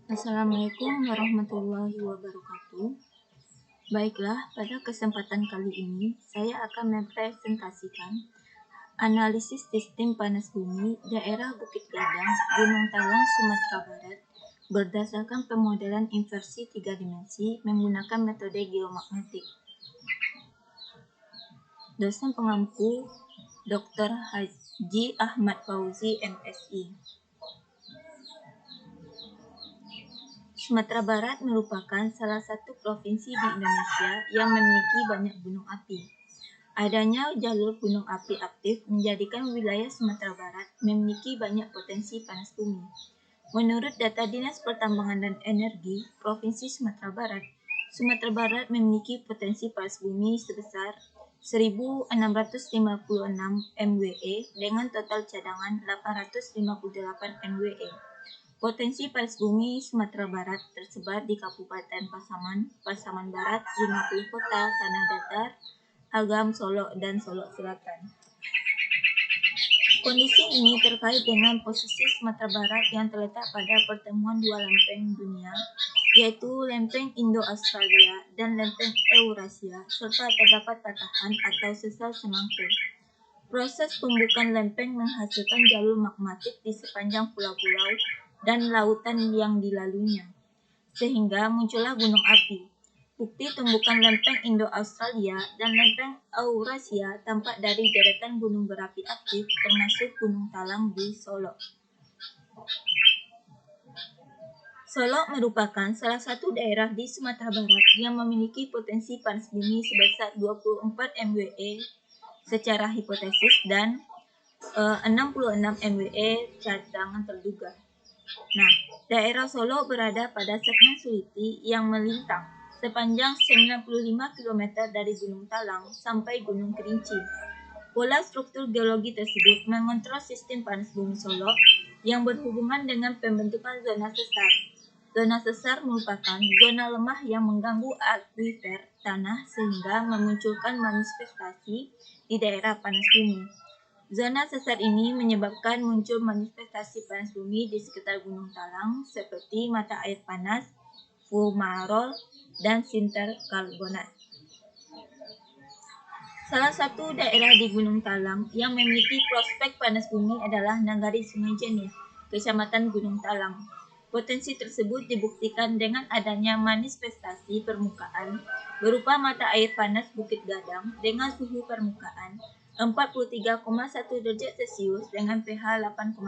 Assalamualaikum warahmatullahi wabarakatuh. Baiklah, pada kesempatan kali ini saya akan mempresentasikan analisis sistem panas bumi daerah Bukit Gadang, Gunung Talang, Sumatera Barat berdasarkan pemodelan inversi 3 dimensi menggunakan metode geomagnetik. Dosen pengampu Dr. Haji Ahmad Fauzi, MSI. Sumatera Barat merupakan salah satu provinsi di Indonesia yang memiliki banyak gunung api. Adanya jalur gunung api aktif menjadikan wilayah Sumatera Barat memiliki banyak potensi panas bumi. Menurut data Dinas Pertambangan dan Energi Provinsi Sumatera Barat memiliki potensi panas bumi sebesar 1.656 MWE dengan total cadangan 858 MWE. Potensi panas bumi Sumatera Barat tersebar di Kabupaten Pasaman, Pasaman Barat, 50 kota, Tanah Datar, Agam, Solok, dan Solok Selatan. Kondisi ini terkait dengan posisi Sumatera Barat yang terletak pada pertemuan dua lempeng dunia, yaitu lempeng Indo-Australia dan lempeng Eurasia, serta terdapat patahan atau sesar semangkuk. Proses pembukaan lempeng menghasilkan jalur magmatik di sepanjang pulau-pulau dan lautan yang dilaluinya, sehingga muncullah gunung api. Bukti tumbukan lempeng Indo-Australia dan lempeng Eurasia tampak dari deretan gunung berapi aktif termasuk Gunung Talang di Solok. Solok merupakan salah satu daerah di Sumatera Barat yang memiliki potensi panas bumi sebesar 24 MWE secara hipotesis dan 66 MWE cadangan terduga. Nah, daerah Solok berada pada segmen Suliti yang melintang sepanjang 95 km dari Gunung Talang sampai Gunung Kerinci. Pola struktur geologi tersebut mengontrol sistem panas bumi Solok yang berhubungan dengan pembentukan zona sesar. Zona sesar merupakan zona lemah yang mengganggu akuifer tanah sehingga memunculkan manifestasi di daerah panas bumi. Zona sesar ini menyebabkan muncul manifestasi panas bumi di sekitar Gunung Talang seperti mata air panas, fumarol, dan sinter karbonat. Salah satu daerah di Gunung Talang yang memiliki prospek panas bumi adalah Nagari Sungai Jenih, Kecamatan Gunung Talang. Potensi tersebut dibuktikan dengan adanya manifestasi permukaan berupa mata air panas Bukit Gadang dengan suhu permukaan 43,1 derajat Celcius dengan pH 8,2.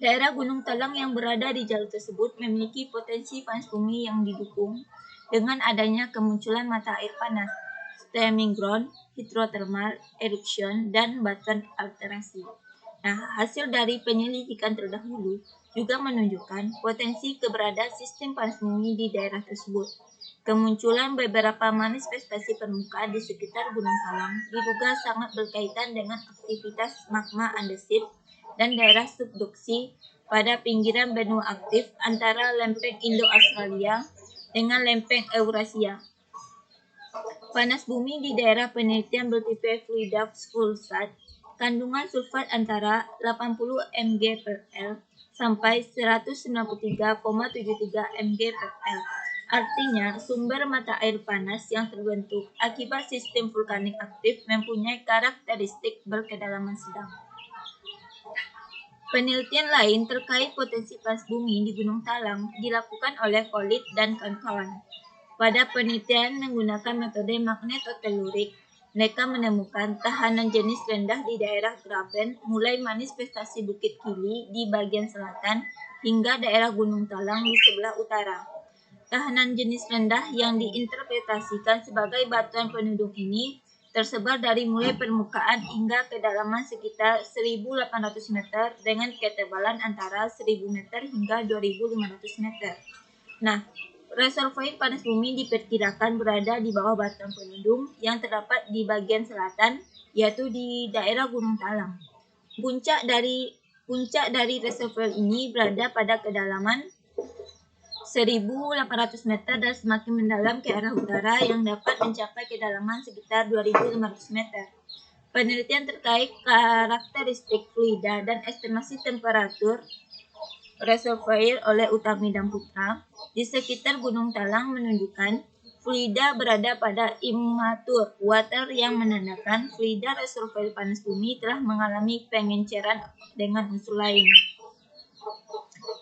Daerah Gunung Talang yang berada di jalur tersebut memiliki potensi panas bumi yang didukung dengan adanya kemunculan mata air panas, steaming ground, hidrotermal, eruption, dan batuan alterasi. Nah, hasil dari penyelidikan terdahulu juga menunjukkan potensi keberadaan sistem panas bumi di daerah tersebut. Kemunculan beberapa manifestasi permukaan di sekitar Gunung Talang diduga sangat berkaitan dengan aktivitas magma andesit dan daerah subduksi pada pinggiran benua aktif antara lempeng Indo-Australia dengan lempeng Eurasia. Panas bumi di daerah penelitian bertipe fluida sulfat, kandungan sulfat antara 80 mg per L sampai 193,73 mg per L. Artinya, sumber mata air panas yang terbentuk akibat sistem vulkanik aktif mempunyai karakteristik berkedalaman sedang. Penelitian lain terkait potensi panas bumi di Gunung Talang dilakukan oleh Khalid dan kawan-kawan. Pada penelitian menggunakan metode magnetotelurik, mereka menemukan tahanan jenis rendah di daerah Graben mulai manifestasi Bukit Kili di bagian selatan hingga daerah Gunung Talang di sebelah utara. Tahanan jenis rendah yang diinterpretasikan sebagai batuan penudung ini tersebar dari mulai permukaan hingga kedalaman sekitar 1.800 meter dengan ketebalan antara 1.000 meter hingga 2.500 meter. Nah, reservoir panas bumi diperkirakan berada di bawah batuan penudung yang terdapat di bagian selatan, yaitu di daerah Gunung Talang. Puncak dari reservoir ini berada pada kedalaman 1.800 meter dan semakin mendalam ke arah utara yang dapat mencapai kedalaman sekitar 2.500 meter. Penelitian terkait karakteristik fluida dan estimasi temperatur reservoir oleh Utami dan Putra di sekitar Gunung Talang menunjukkan fluida berada pada immature water yang menandakan fluida reservoir panas bumi telah mengalami pengenceran dengan unsur lain.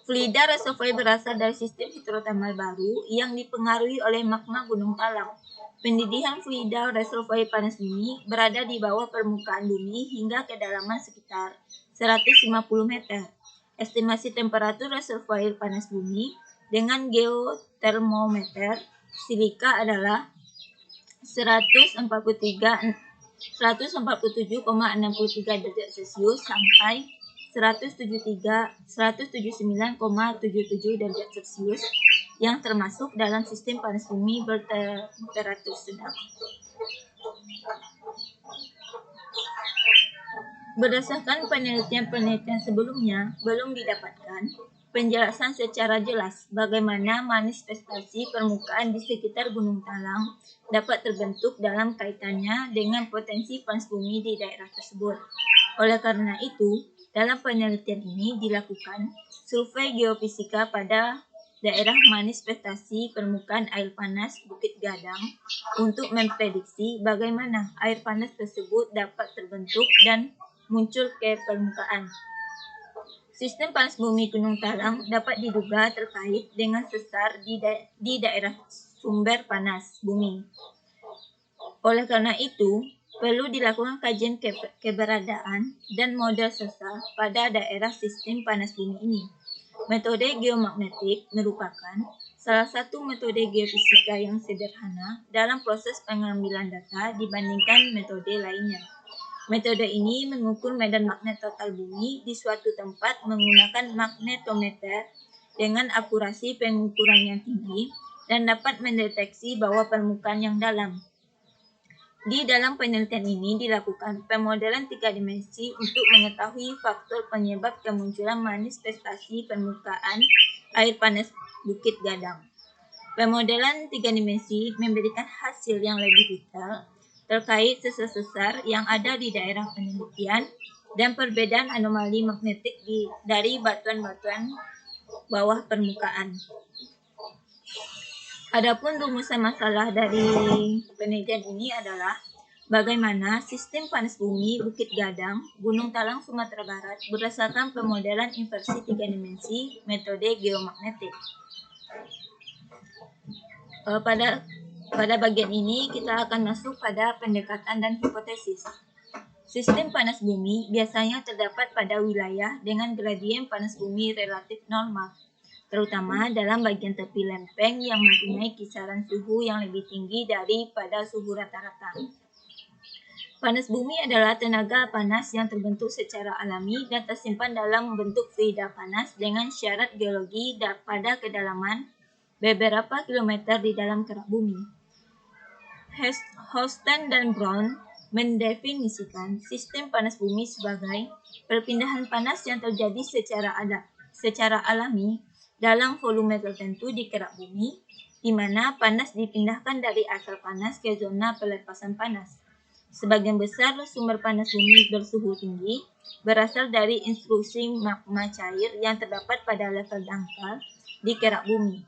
Fluida reservoir berasal dari sistem hidrotermal baru yang dipengaruhi oleh magma Gunung Talang. Pendidikan fluida reservoir panas bumi berada di bawah permukaan bumi hingga kedalaman sekitar 150 meter. Estimasi temperatur reservoir panas bumi dengan geotermometer silika adalah 147,63 derajat Celcius sampai 179,77 derajat Celcius yang termasuk dalam sistem panas bumi bertemperatur sedang. Berdasarkan penelitian sebelumnya, belum didapatkan penjelasan secara jelas bagaimana manifestasi permukaan di sekitar Gunung Talang dapat terbentuk dalam kaitannya dengan potensi panas bumi di daerah tersebut. Oleh karena itu, dalam penelitian ini dilakukan survei geofisika pada daerah manifestasi permukaan air panas Bukit Gadang untuk memprediksi bagaimana air panas tersebut dapat terbentuk dan muncul ke permukaan. Sistem panas bumi Gunung Talang dapat diduga terkait dengan sesar di daerah sumber panas bumi. Oleh karena itu, perlu dilakukan kajian keberadaan dan model sesar pada daerah sistem panas bumi ini. Metode geomagnetik merupakan salah satu metode geofisika yang sederhana dalam proses pengambilan data dibandingkan metode lainnya. Metode ini mengukur medan magnet total bumi di suatu tempat menggunakan magnetometer dengan akurasi pengukuran yang tinggi dan dapat mendeteksi bawah permukaan yang dalam. Di dalam penelitian ini dilakukan pemodelan 3 dimensi untuk mengetahui faktor penyebab kemunculan manifestasi permukaan air panas Bukit Gadang. Pemodelan 3 dimensi memberikan hasil yang lebih detail terkait sesar-sesar yang ada di daerah penelitian dan perbedaan anomali magnetik dari batuan-batuan bawah permukaan. Adapun rumusan masalah dari penelitian ini adalah bagaimana sistem panas bumi Bukit Gadang, Gunung Talang, Sumatera Barat berdasarkan pemodelan inversi 3 dimensi metode geomagnetik. Pada bagian ini kita akan masuk pada pendekatan dan hipotesis. Sistem panas bumi biasanya terdapat pada wilayah dengan gradien panas bumi relatif normal, terutama dalam bagian tepi lempeng yang mempunyai kisaran suhu yang lebih tinggi daripada suhu rata-rata. Panas bumi adalah tenaga panas yang terbentuk secara alami dan tersimpan dalam bentuk fluida panas dengan syarat geologi pada kedalaman beberapa kilometer di dalam kerak bumi. Houston dan Brown mendefinisikan sistem panas bumi sebagai perpindahan panas yang terjadi secara alami dalam volume tertentu di kerak bumi, di mana panas dipindahkan dari asal panas ke zona pelepasan panas. Sebagian besar sumber panas bumi bersuhu tinggi berasal dari intrusi magma cair yang terdapat pada level dangkal di kerak bumi.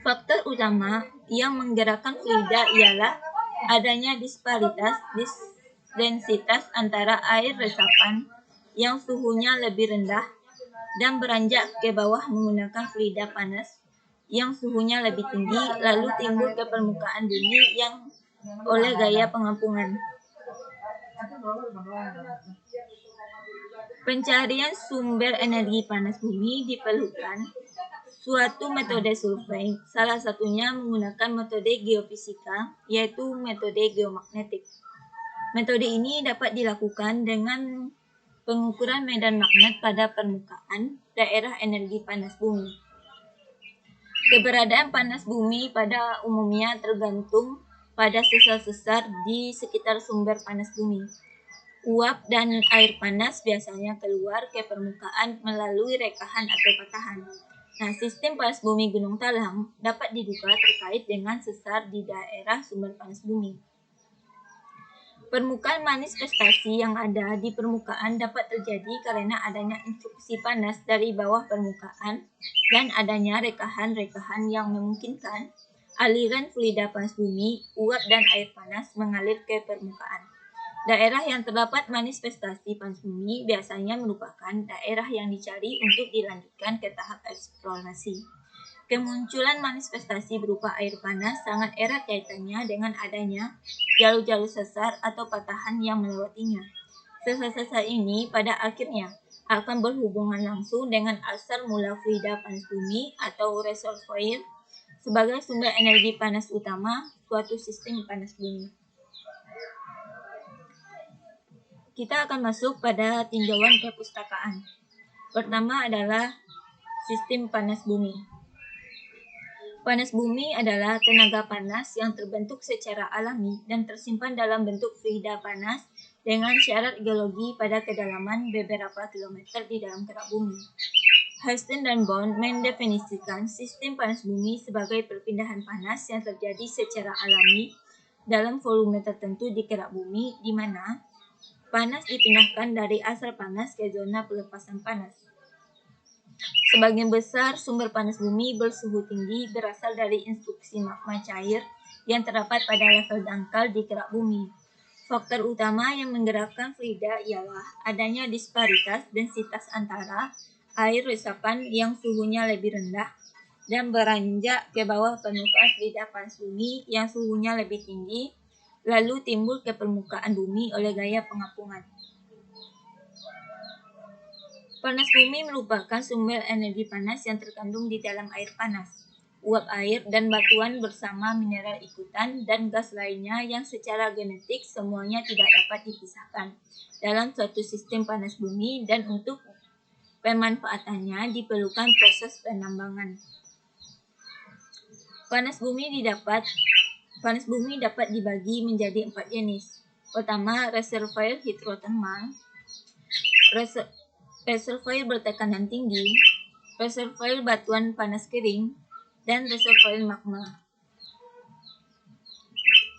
Faktor utama yang menggerakkan fluida ialah adanya disparitas densitas antara air resapan yang suhunya lebih rendah dan beranjak ke bawah menggunakan fluida panas yang suhunya lebih tinggi lalu timbul ke permukaan bumi yang oleh gaya pengampungan. Pencarian sumber energi panas bumi diperlukan suatu metode survei, salah satunya menggunakan metode geofisika, yaitu metode geomagnetik. Metode ini dapat dilakukan dengan pengukuran medan magnet pada permukaan daerah energi panas bumi. Keberadaan panas bumi pada umumnya tergantung pada sesar-sesar di sekitar sumber panas bumi. Uap dan air panas biasanya keluar ke permukaan melalui rekahan atau patahan. Nah, sistem panas bumi Gunung Talang dapat diduga terkait dengan sesar di daerah sumber panas bumi. Permukaan manifestasi yang ada di permukaan dapat terjadi karena adanya instruksi panas dari bawah permukaan dan adanya rekahan-rekahan yang memungkinkan aliran fluida panas bumi, uap dan air panas mengalir ke permukaan. Daerah yang terdapat manifestasi panas bumi biasanya merupakan daerah yang dicari untuk dilanjutkan ke tahap eksplorasi. Kemunculan manifestasi berupa air panas sangat erat kaitannya dengan adanya jalur-jalur sesar atau patahan yang melewatinya. Sesar-sesar ini pada akhirnya akan berhubungan langsung dengan asal mula fluida panas bumi atau reservoir sebagai sumber energi panas utama suatu sistem panas bumi. Kita akan masuk pada tinjauan perpustakaan. Pertama adalah sistem panas bumi. Panas bumi adalah tenaga panas yang terbentuk secara alami dan tersimpan dalam bentuk fluida panas dengan syarat geologi pada kedalaman beberapa kilometer di dalam kerak bumi. Huston dan Bond mendefinisikan sistem panas bumi sebagai perpindahan panas yang terjadi secara alami dalam volume tertentu di kerak bumi, di mana panas dipindahkan dari asal panas ke zona pelepasan panas. Sebagian besar sumber panas bumi bersuhu tinggi berasal dari instruksi magma cair yang terdapat pada level dangkal di kerak bumi. Faktor utama yang menggerakkan fluida ialah adanya disparitas densitas antara air resapan yang suhunya lebih rendah dan beranjak ke bawah permukaan fluida panas bumi yang suhunya lebih tinggi, lalu timbul ke permukaan bumi oleh gaya pengapungan. Panas bumi merupakan sumber energi panas yang terkandung di dalam air panas, uap air, dan batuan bersama mineral ikutan dan gas lainnya yang secara genetik semuanya tidak dapat dipisahkan dalam suatu sistem panas bumi, dan untuk pemanfaatannya diperlukan proses penambangan. Panas bumi dapat dibagi menjadi 4 jenis. Pertama, reservoir hidrotermal, reservoir bertekanan tinggi, reservoir batuan panas kering, dan reservoir magma.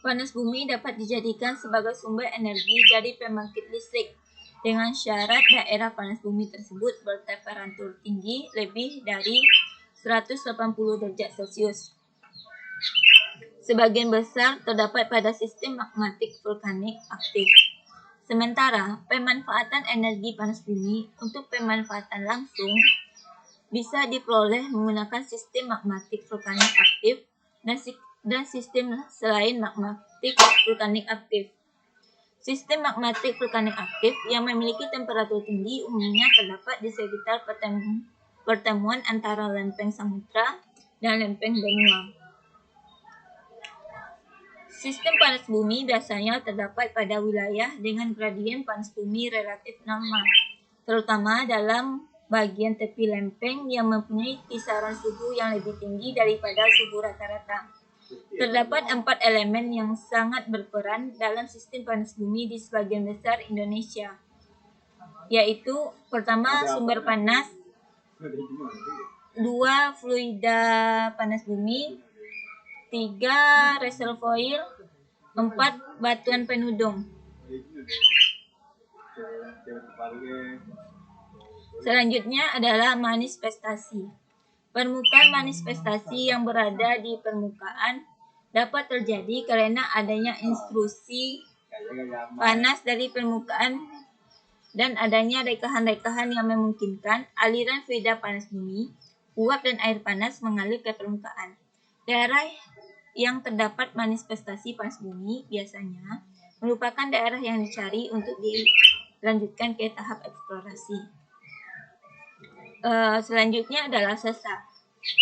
Panas bumi dapat dijadikan sebagai sumber energi dari pembangkit listrik dengan syarat daerah panas bumi tersebut bertemperatur tinggi lebih dari 180 derajat Celcius. Sebagian besar terdapat pada sistem magmatik vulkanik aktif. Sementara pemanfaatan energi panas bumi untuk pemanfaatan langsung bisa diperoleh menggunakan sistem magmatik vulkanik aktif dan sistem selain magmatik vulkanik aktif. Sistem magmatik vulkanik aktif yang memiliki temperatur tinggi umumnya terdapat di sekitar pertemuan antara lempeng samudra dan lempeng benua. Sistem panas bumi biasanya terdapat pada wilayah dengan gradien panas bumi relatif normal, terutama dalam bagian tepi lempeng yang mempunyai kisaran suhu yang lebih tinggi daripada suhu rata-rata. Terdapat 4 elemen yang sangat berperan dalam sistem panas bumi di sebagian besar Indonesia, yaitu pertama sumber panas, 2 fluida panas bumi, 3 reservoir, 4 batuan penudung. Selanjutnya adalah manifestasi. Permukaan manifestasi yang berada di permukaan dapat terjadi karena adanya instruksi panas dari permukaan dan adanya rekahan-rekahan yang memungkinkan aliran fluida panas bumi, uap dan air panas mengalir ke permukaan. Daerah yang terdapat manifestasi panas bumi biasanya merupakan daerah yang dicari untuk dilanjutkan ke tahap eksplorasi. Selanjutnya adalah sesar.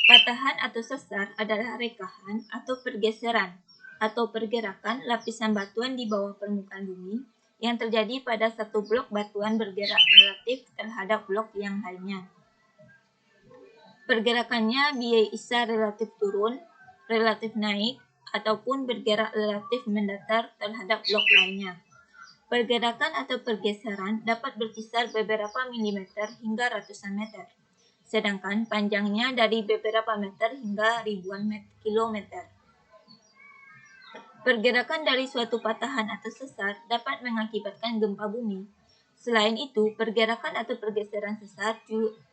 Patahan atau sesar adalah rekahan atau pergeseran atau pergerakan lapisan batuan di bawah permukaan bumi yang terjadi pada satu blok batuan bergerak relatif terhadap blok yang lainnya. Pergerakannya bisa relatif turun, relatif naik, ataupun bergerak relatif mendatar terhadap blok lainnya. Pergerakan atau pergeseran dapat berkisar beberapa milimeter hingga ratusan meter, sedangkan panjangnya dari beberapa meter hingga ribuan kilometer. Pergerakan dari suatu patahan atau sesar dapat mengakibatkan gempa bumi. Selain itu, pergerakan atau pergeseran sesar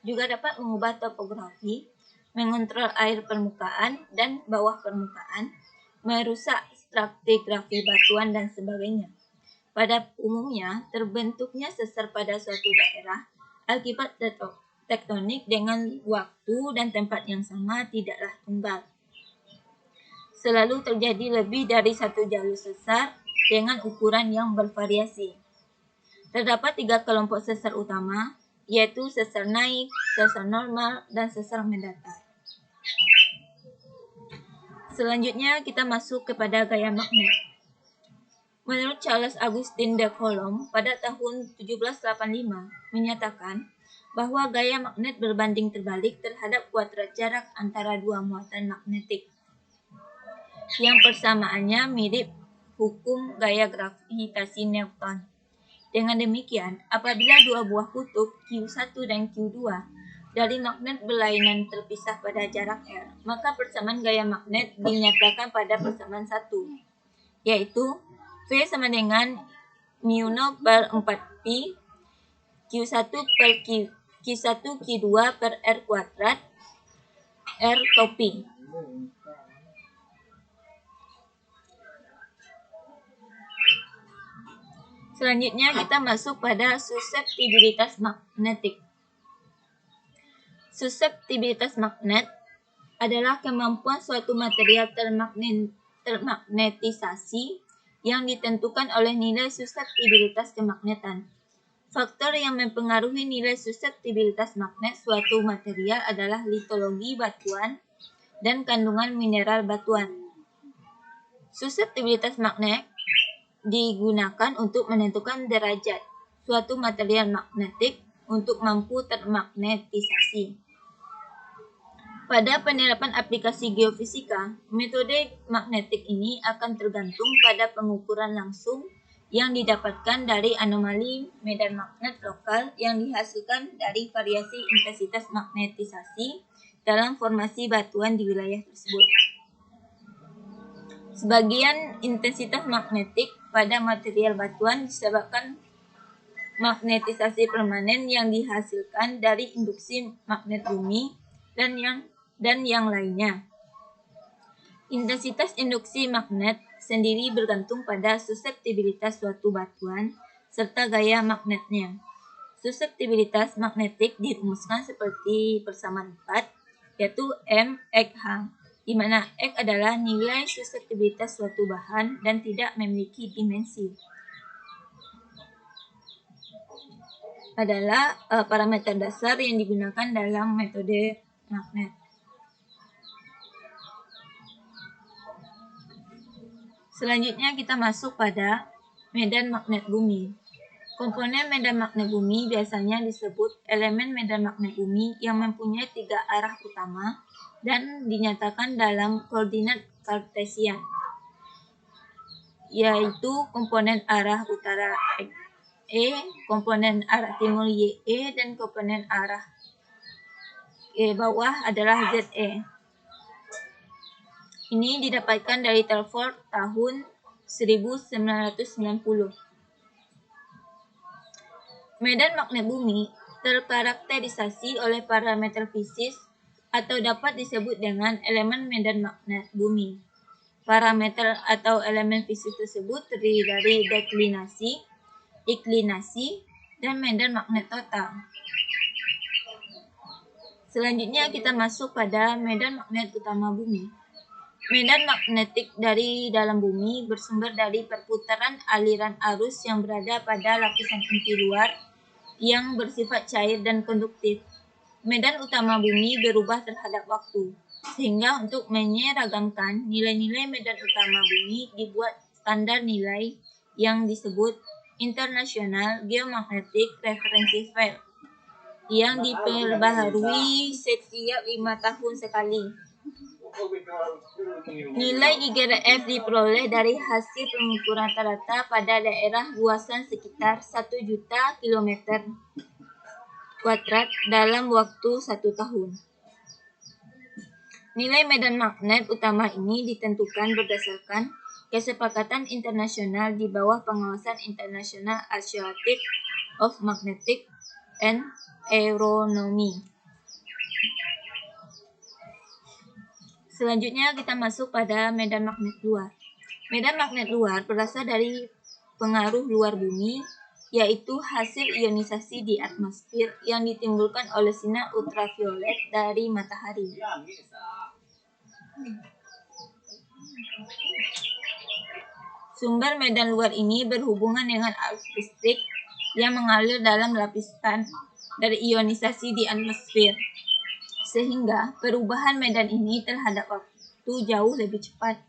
juga dapat mengubah topografi, mengontrol air permukaan dan bawah permukaan, merusak stratigrafi batuan dan sebagainya. Pada umumnya, terbentuknya sesar pada suatu daerah akibat tektonik dengan waktu dan tempat yang sama tidaklah tunggal. Selalu terjadi lebih dari satu jalur sesar dengan ukuran yang bervariasi. Terdapat 3 kelompok sesar utama, yaitu sesar naik, sesar normal, dan sesar mendatar. Selanjutnya kita masuk kepada gaya magnet. Menurut Charles Augustin de Coulomb pada tahun 1785 menyatakan bahwa gaya magnet berbanding terbalik terhadap kuadrat jarak antara dua muatan magnetik. Yang persamaannya mirip hukum gaya gravitasi Newton. Dengan demikian, apabila dua buah kutub Q1 dan Q2 dari magnet berlainan terpisah pada jarak R, maka persamaan gaya magnet dinyatakan pada persamaan 1, yaitu V sama dengan μ0 per 4pi Q1 per Q1 Q2 per R kuadrat R topi. Selanjutnya kita masuk pada suseptibilitas magnetik. Suseptibilitas magnet adalah kemampuan suatu material termagnetisasi yang ditentukan oleh nilai suseptibilitas kemagnetan. Faktor yang mempengaruhi nilai suseptibilitas magnet suatu material adalah litologi batuan dan kandungan mineral batuan. Suseptibilitas magnet digunakan untuk menentukan derajat suatu material magnetik untuk mampu termagnetisasi. Pada penerapan aplikasi geofisika, metode magnetik ini akan tergantung pada pengukuran langsung yang didapatkan dari anomali medan magnet lokal yang dihasilkan dari variasi intensitas magnetisasi dalam formasi batuan di wilayah tersebut. Sebagian intensitas magnetik pada material batuan disebabkan magnetisasi permanen yang dihasilkan dari induksi magnet bumi dan yang lainnya. Intensitas induksi magnet sendiri bergantung pada suseptibilitas suatu batuan serta gaya magnetnya. Suseptibilitas magnetik dirumuskan seperti persamaan 4, yaitu M/H, di mana X adalah nilai suseptibilitas suatu bahan dan tidak memiliki dimensi. Adalah parameter dasar yang digunakan dalam metode magnet. Selanjutnya kita masuk pada medan magnet bumi. Komponen medan magnet bumi biasanya disebut elemen medan magnet bumi yang mempunyai 3 arah utama dan dinyatakan dalam koordinat Kartesian, yaitu komponen arah utara E, komponen arah timur YE, dan komponen arah bawah adalah ZE. Ini didapatkan dari Telford tahun 1990. Medan magnet bumi terkarakterisasi oleh parameter fisis atau dapat disebut dengan elemen medan magnet bumi. Parameter atau elemen fisik tersebut terdiri dari deklinasi, iklinasi, dan medan magnet total. Selanjutnya kita masuk pada medan magnet utama bumi. Medan magnetik dari dalam bumi bersumber dari perputaran aliran arus yang berada pada lapisan inti luar yang bersifat cair dan konduktif. Medan utama bumi berubah terhadap waktu, sehingga untuk menyeragamkan nilai-nilai medan utama bumi dibuat standar nilai yang disebut International Geomagnetic Reference File yang diperbaharui setiap 5 tahun sekali. Nilai IGRF diperoleh dari hasil pengukuran rata-rata pada daerah luasan sekitar 1 juta kilometer kuadrat dalam waktu 1 tahun. Nilai medan magnet utama ini ditentukan berdasarkan kesepakatan internasional di bawah pengawasan International Association of Magnetic and Aeronomy. Selanjutnya kita masuk pada medan magnet luar. Medan magnet luar berasal dari pengaruh luar bumi, yaitu hasil ionisasi di atmosfer yang ditimbulkan oleh sinar ultraviolet dari matahari. Sumber medan luar ini berhubungan dengan arus listrik yang mengalir dalam lapisan dari ionisasi di atmosfer, sehingga perubahan medan ini terhadap waktu jauh lebih cepat.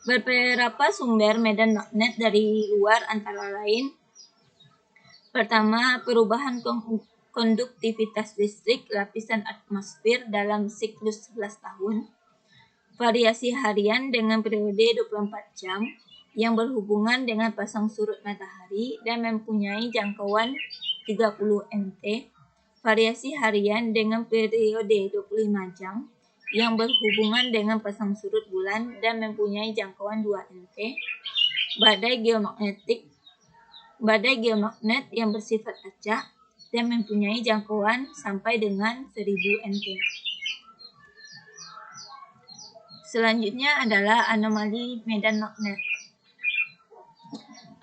Beberapa sumber medan magnet dari luar antara lain: pertama, perubahan konduktivitas listrik lapisan atmosfer dalam siklus 11 tahun. Variasi harian dengan periode 24 jam yang berhubungan dengan pasang surut matahari dan mempunyai jangkauan 30 mt. Variasi harian dengan periode 25 jam yang berhubungan dengan pasang surut bulan dan mempunyai jangkauan 2 mt. Badai geomagnet yang bersifat acak dan mempunyai jangkauan sampai dengan 1000 mt. Selanjutnya adalah anomali medan magnet.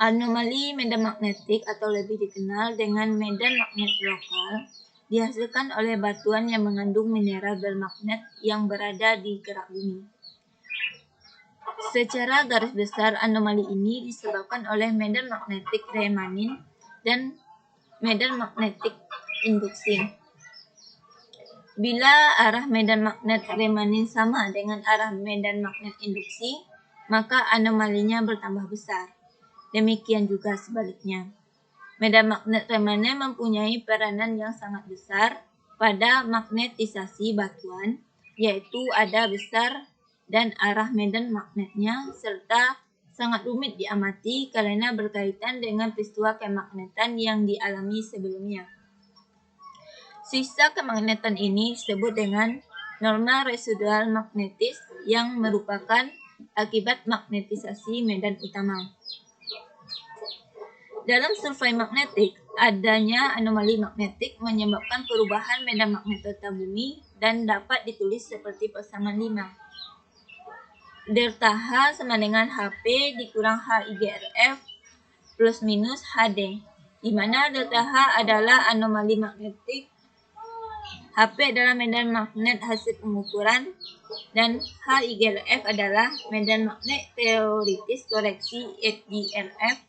Anomali medan magnetik atau lebih dikenal dengan medan magnet lokal dihasilkan oleh batuan yang mengandung mineral bermagnet yang berada di kerak bumi. Secara garis besar, anomali ini disebabkan oleh medan magnetik remanin dan medan magnetik induksi. Bila arah medan magnet remanin sama dengan arah medan magnet induksi, maka anomalinya bertambah besar. Demikian juga sebaliknya. Medan magnet remanin mempunyai peranan yang sangat besar pada magnetisasi batuan, yaitu ada besar dan arah medan magnetnya, serta sangat rumit diamati karena berkaitan dengan peristiwa kemagnetan yang dialami sebelumnya. Sisa kemagnetan ini disebut dengan norma residual magnetis yang merupakan akibat magnetisasi medan utama. Dalam survei magnetik, adanya anomali magnetik menyebabkan perubahan medan magnet total bumi dan dapat ditulis seperti pasangan 5. Delta H sama dengan HP dikurang HIGRF plus minus HD, di mana delta H adalah anomali magnetik, HP adalah medan magnet hasil pengukuran, dan HIGRF adalah medan magnet teoritis koreksi HGRF,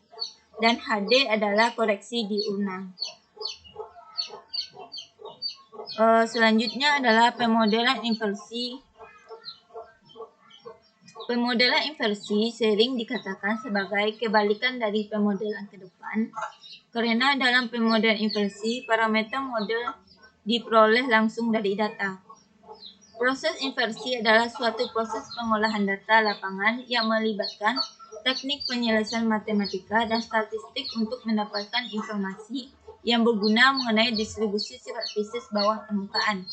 dan HD adalah koreksi diurnal. Selanjutnya adalah pemodelan inversi. Pemodelan inversi sering dikatakan sebagai kebalikan dari pemodelan ke depan, karena dalam pemodelan inversi, parameter model diperoleh langsung dari data. Proses inversi adalah suatu proses pengolahan data lapangan yang melibatkan teknik penyelesaian matematika dan statistik untuk mendapatkan informasi yang berguna mengenai distribusi sifat fisik bawah permukaan.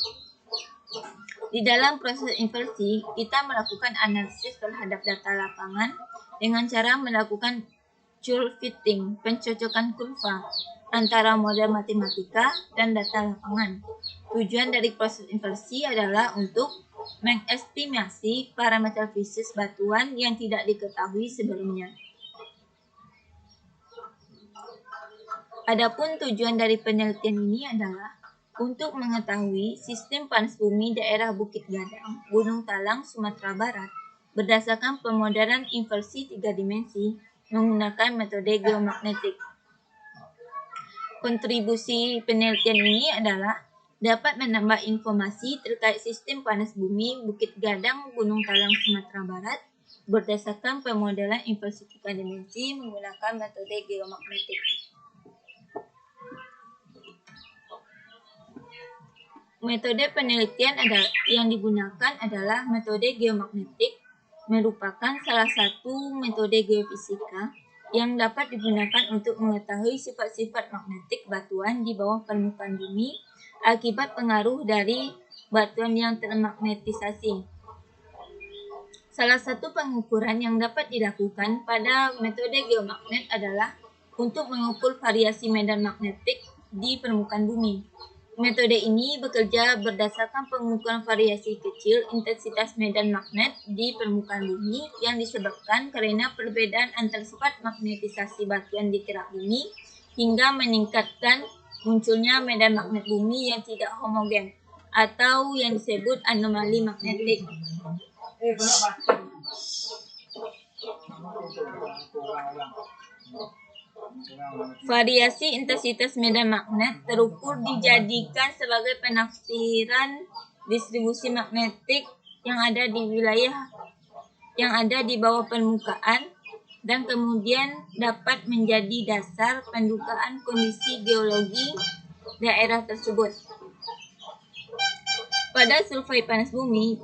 Di dalam proses inversi, kita melakukan analisis terhadap data lapangan dengan cara melakukan Joule fitting, pencocokan kurva antara model matematika dan data lapangan. Tujuan dari proses inversi adalah untuk mengestimasi parameter fisik batuan yang tidak diketahui sebelumnya. Adapun tujuan dari penelitian ini adalah untuk mengetahui sistem panas bumi daerah Bukit Gadang, Gunung Talang, Sumatera Barat berdasarkan pemodelan inversi 3 dimensi menggunakan metode geomagnetik. Kontribusi penelitian ini adalah dapat menambah informasi terkait sistem panas bumi Bukit Gadang, Gunung Talang, Sumatera Barat berdasarkan pemodelan inversi 3 dimensi menggunakan metode geomagnetik. Metode penelitian yang digunakan adalah metode geomagnetik, merupakan salah satu metode geofisika yang dapat digunakan untuk mengetahui sifat-sifat magnetik batuan di bawah permukaan bumi akibat pengaruh dari batuan yang termagnetisasi. Salah satu pengukuran yang dapat dilakukan pada metode geomagnet adalah untuk mengukur variasi medan magnetik di permukaan bumi. Metode ini bekerja berdasarkan pengukuran variasi kecil intensitas medan magnet di permukaan bumi yang disebabkan karena perbedaan antar sifat magnetisasi batuan di kerak bumi hingga meningkatkan munculnya medan magnet bumi yang tidak homogen atau yang disebut anomali magnetik. Variasi intensitas medan magnet terukur dijadikan sebagai penafsiran distribusi magnetik yang ada di wilayah yang ada di bawah permukaan dan kemudian dapat menjadi dasar pendugaan kondisi geologi daerah tersebut. Pada survei panas bumi,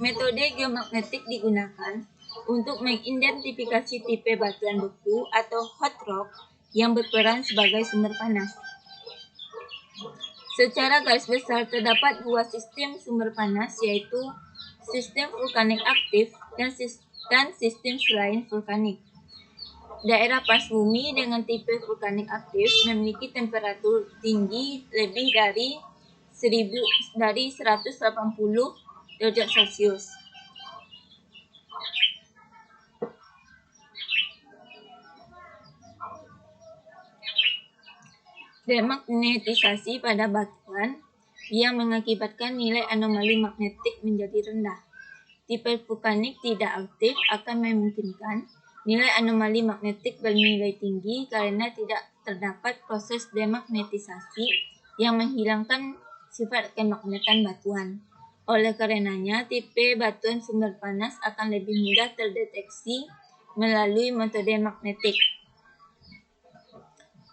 metode geomagnetik digunakan untuk mengidentifikasi tipe batuan beku atau hot rock yang berperan sebagai sumber panas. Secara garis besar terdapat dua sistem sumber panas, yaitu sistem vulkanik aktif dan sistem selain vulkanik. Daerah panas bumi dengan tipe vulkanik aktif memiliki temperatur tinggi lebih dari 180 derajat Celcius. Demagnetisasi pada batuan yang mengakibatkan nilai anomali magnetik menjadi rendah. Tipe vulkanik tidak aktif akan memungkinkan nilai anomali magnetik bernilai tinggi karena tidak terdapat proses demagnetisasi yang menghilangkan sifat kemagnetan batuan. Oleh karenanya, tipe batuan sumber panas akan lebih mudah terdeteksi melalui metode magnetik.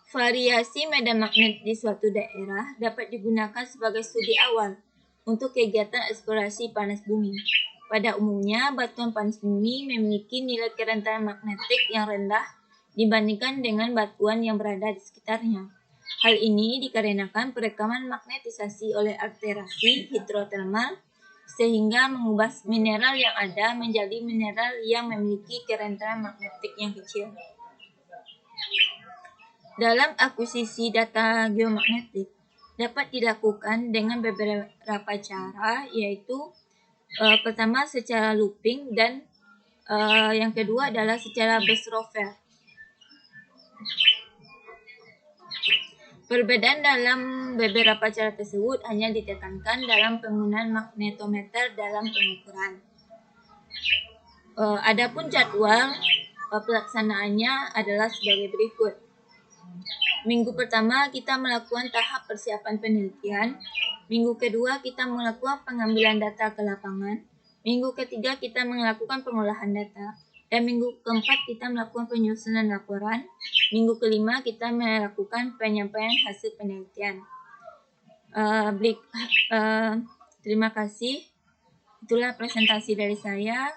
Variasi medan magnet di suatu daerah dapat digunakan sebagai studi awal untuk kegiatan eksplorasi panas bumi. Pada umumnya, batuan panas bumi memiliki nilai kerentanan magnetik yang rendah dibandingkan dengan batuan yang berada di sekitarnya. Hal ini dikarenakan perekaman magnetisasi oleh alterasi hidrotermal sehingga mengubah mineral yang ada menjadi mineral yang memiliki kerentanan magnetik yang kecil. Dalam akuisisi data geomagnetik dapat dilakukan dengan beberapa cara, yaitu pertama secara looping dan yang kedua adalah secara burst rover. Perbedaan dalam beberapa cara tersebut hanya ditekankan dalam penggunaan magnetometer dalam pengukuran. Adapun jadwal pelaksanaannya adalah sebagai berikut. Minggu pertama kita melakukan tahap persiapan penelitian. Minggu kedua kita melakukan pengambilan data ke lapangan. Minggu ketiga kita melakukan pengolahan data. Dan minggu keempat kita melakukan penyusunan laporan. Minggu kelima kita melakukan penyampaian hasil penelitian. Terima kasih. Itulah presentasi dari saya.